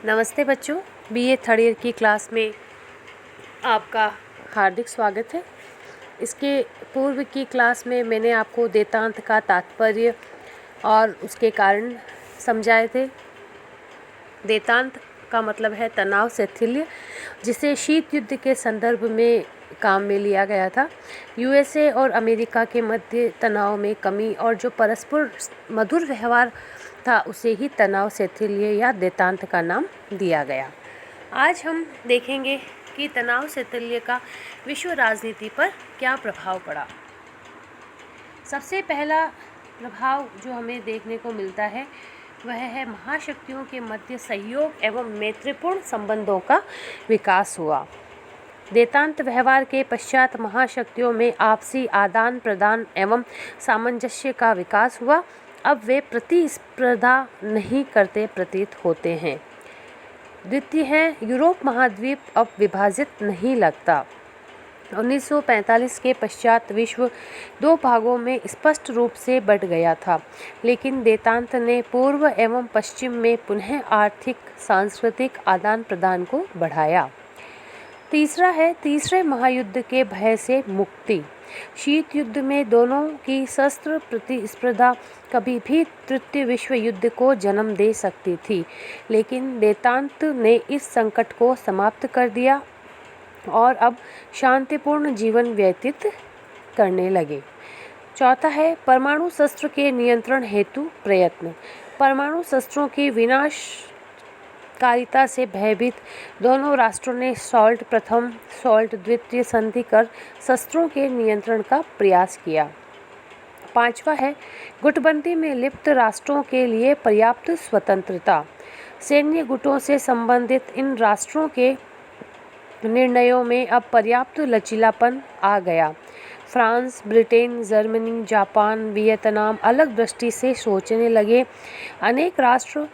नमस्ते बच्चों, BA third year की क्लास में आपका हार्दिक स्वागत है। इसके पूर्व की क्लास में मैंने आपको देतांत का तात्पर्य और उसके कारण समझाए थे। देतांत का मतलब है तनाव शैथिल्य, जिसे शीत युद्ध के संदर्भ में काम में लिया गया था। यूएसए और अमेरिका के मध्य तनाव में कमी और जो परस्पर मधुर व्यवहार था उसे ही तनाव शैथिल्य या देतांत का नाम दिया गया। आज हम देखेंगे कि तनाव शैथिल्य का विश्व राजनीति पर क्या प्रभाव पड़ा। सबसे पहला प्रभाव जो हमें देखने को मिलता है वह है महाशक्तियों के मध्य सहयोग एवं मैत्रीपूर्ण संबंधों का विकास हुआ। देतांत व्यवहार के पश्चात महाशक्तियों में आपसी आदान प्रदान एवं सामंजस्य का विकास हुआ। अब वे प्रतिस्पर्धा नहीं करते प्रतीत होते हैं। द्वितीय है, यूरोप महाद्वीप अब विभाजित नहीं लगता। 1945 के पश्चात विश्व दो भागों में स्पष्ट रूप से बंट गया था, लेकिन देतांत ने पूर्व एवं पश्चिम में पुनः आर्थिक सांस्कृतिक आदान प्रदान को बढ़ाया। तीसरा है, तीसरे महायुद्ध के भय से मुक्ति। शीत युद्ध में दोनों की शस्त्र प्रतिस्पर्धा कभी भी तृतीय विश्व युद्ध को जन्म दे सकती थी, लेकिन देतांत ने इस संकट को समाप्त कर दिया और अब शांतिपूर्ण जीवन व्यतीत करने लगे। चौथा है, परमाणु शस्त्र के नियंत्रण हेतु प्रयत्न। परमाणु शस्त्रों की विनाशकारिता से भयभीत दोनों राष्ट्रों ने सॉल्ट प्रथम सॉल्ट द्वितीय संधि कर शस्त्रों के नियंत्रण का प्रयास किया। पांचवा है, गुटबंदी में लिप्त राष्ट्रों के लिए पर्याप्त स्वतंत्रता। सैन्य गुटों से संबंधित इन राष्ट्रों के निर्णयों में अब पर्याप्त लचीलापन आ गया। France, Britain, Germany, Japan, Vietnam अलग दृष्टि से सोचने लगे। अनेक राष्ट्र,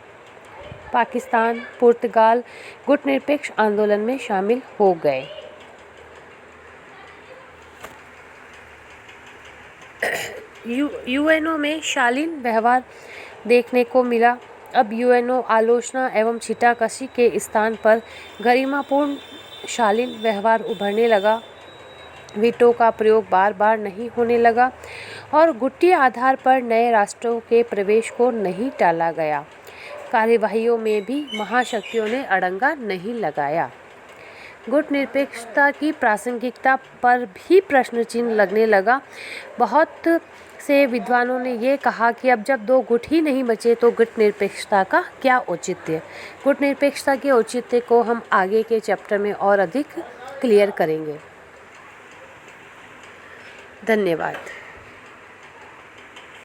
पाकिस्तान, पुर्तगाल गुटनिरपेक्ष आंदोलन में शामिल हो गए। यूएनओ में शालीन व्यवहार देखने को मिला। अब यूएनओ आलोचना एवं छीटाकशी के स्थान पर गरिमापूर्ण शालीन व्यवहार उभरने लगा। वीटो का प्रयोग बार बार नहीं होने लगा और गुटीय आधार पर नए राष्ट्रों के प्रवेश को नहीं टाला गया। कार्यवाहियों में भी महाशक्तियों ने अड़ंगा नहीं लगाया। गुटनिरपेक्षता की प्रासंगिकता पर भी प्रश्न चिन्ह लगने लगा। बहुत से विद्वानों ने ये कहा कि अब जब दो गुट ही नहीं बचे तो गुटनिरपेक्षता का क्या औचित्य। गुटनिरपेक्षता के औचित्य को हम आगे के चैप्टर में और अधिक क्लियर करेंगे। धन्यवाद।